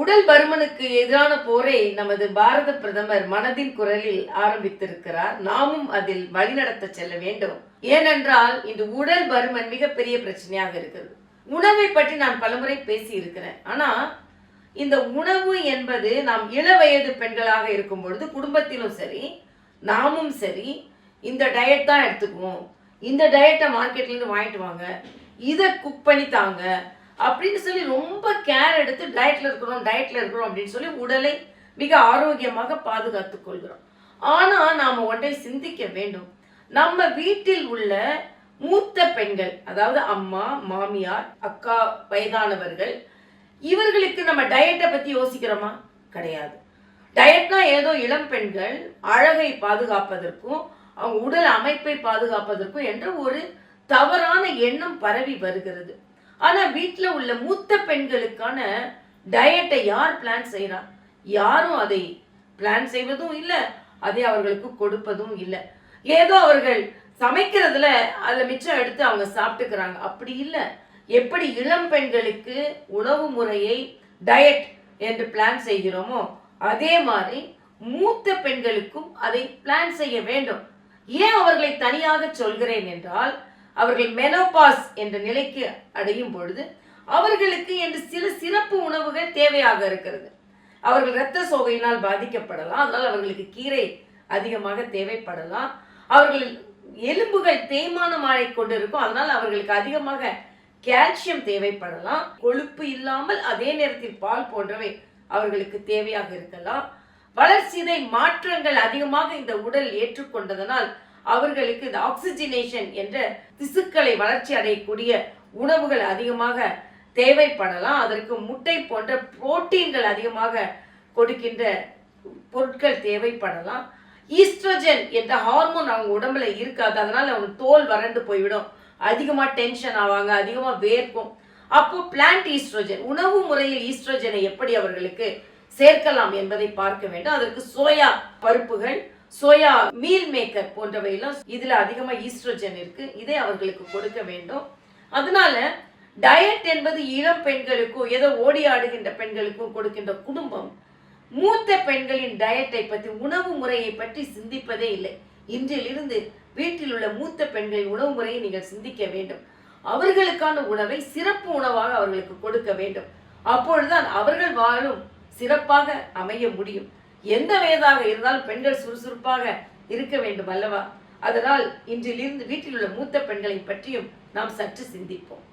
உடல் பருமனுக்கு எதிரான போரை நமது பாரத பிரதமர் மனதின் குரலில் ஆரம்பித்திருக்கிறார். நாமும் அதில் வழிநடத்த செல்ல வேண்டும். ஏனென்றால் இந்த உடல் பருமன் மிகப்பெரிய பிரச்சனையாக இருக்கிறது. உணவை பற்றி நான் பலமுறை பேசி இருக்கிறேன். ஆனா இந்த உணவு என்பது நாம் இளவயது பெண்களாக இருக்கும் பொழுது குடும்பத்திலும் சரி நாமும் சரி இந்த டயட் தான் எடுத்துக்குவோம், இந்த டயட்டை மார்க்கெட்ல இருந்து வாங்கிட்டு வாங்க, இதை குக் பண்ணி தாங்க அப்படின்னு சொல்லி ரொம்ப கேர் எடுத்து டயட்ல இருக்கிறோம் அப்படின்னு சொல்லி உடலை மிக ஆரோக்கியமாக பாதுகாத்துக் கொள்கிறோம். ஆனா நாம ஒன்றை சிந்திக்க வேண்டும். நம்ம வீட்டில் உள்ள மூத்த பெண்கள், அதாவது அம்மா, மாமியார், அக்கா, வயதானவர்கள், இவர்களுக்கு நம்ம டயட்டை பத்தி யோசிக்கிறோமா? கிடையாது. டயட்னா ஏதோ இளம் பெண்கள் அழகை பாதுகாப்பதற்கும் அவங்க உடல் அமைப்பை பாதுகாப்பதற்கும் என்ற ஒரு தவறான எண்ணம் பரவி வருகிறது. ஆனா வீட்டுல உள்ள மூத்த பெண்களுக்கான டயட்டை யார் பிளான் செய்யறா? யாரும் அதை பிளான் செய்வதும் இல்லை, அதை அவர்களுக்கு கொடுப்பதும் இல்லை. ஏதோ அவர்கள் சமைக்கிறதுல அதுல மிச்சம் எடுத்து அவங்க சாப்பிட்டுக்கிறாங்க. அப்படி இல்லை. எப்படி இளம் பெண்களுக்கு உணவு முறையை டயட் என்று பிளான் செய்கிறோமோ அதே மாதிரி மூத்த பெண்களுக்கும் அதை பிளான் செய்ய வேண்டும். ஏன் அவர்களை தனியாக சொல்கிறேன் என்றால், அவர்கள் மெனோபாஸ் என்ற நிலைக்கு அடையும் பொழுது அவர்களுக்கு என்று சில சிறப்பு உணவுகள் தேவையாக இருக்கிறது. அவர்கள் இரத்த சோகையினால் பாதிக்கப்படலாம், அதனால் அவர்களுக்கு கீரை அதிகமாக தேவைப்படலாம். அவர்கள் எலும்புகள் தேய்மானமாக கொண்டிருக்கும், அதனால் அவர்களுக்கு அதிகமாக கால்சியம் தேவைப்படலாம். கொழுப்பு இல்லாமல் அதே நேரத்தில் பால் போன்றவை அவர்களுக்கு தேவையாக இருக்கலாம். வளர்சிதை மாற்றங்கள் அதிகமாக இந்த உடல் ஏற்றுக்கொண்டதனால் அவர்களுக்கு இந்த ஆக்சிஜனேஷன் என்ற திசுக்களை வளர்ச்சி அடையக்கூடிய உணவுகள் அதிகமாக தேவைப்படலாம். அதற்கு முட்டை போன்ற புரோட்டீன்கள் அதிகமாக கொடுக்கின்ற பொருட்கள் தேவைப்படலாம். ஈஸ்ட்ரோஜன் என்ற ஹார்மோன் அவங்க உடம்புல இருக்காது, அதனால அவங்க தோல் வறண்டு போய்விடும், அதிகமா டென்ஷன் ஆவாங்க, அதிகமா வேர்க்கும். அப்போ பிளான்ட் ஈஸ்ட்ரோஜன், உணவு முறையில் ஈஸ்ட்ரோஜனை எப்படி அவர்களுக்கு சேர்க்கலாம் என்பதை பார்க்க வேண்டும். அதற்கு சோயா பருப்புகள், சோயா மீல் மேக்கர் போன்றவையெல்லாம் இதுல அதிகமா ஈஸ்ட்ரோஜன் இருக்கு, இதை அவர்களுக்கு கொடுக்க வேண்டும். அதனால டயட் என்பது இளம் பெண்களுக்கும் ஏதோ ஓடி ஆடுகின்ற பெண்களுக்கும் கொடுக்கின்ற குடும்பம் மூத்த பெண்களின் டயட்டை பற்றி, உணவு முறையை பற்றி சிந்திப்பதே இல்லை. இன்றிலிருந்து வீட்டில் உள்ள மூத்த பெண்களின் உணவு முறையை நீங்கள் சிந்திக்க வேண்டும். அவர்களுக்கான உணவை சிறப்பு உணவாக அவர்களுக்கு கொடுக்க வேண்டும். அப்பொழுதுதான் அவர்கள் வாழும் சிறப்பாக அமைய முடியும். எந்த வயதாக இருந்தாலும் பெண்கள் சுறுசுறுப்பாக இருக்க வேண்டும் அல்லவா? அதனால் இன்றிலிருந்து வீட்டில் உள்ள மூத்த பெண்களை பற்றியும் நாம் சற்று சிந்திப்போம்.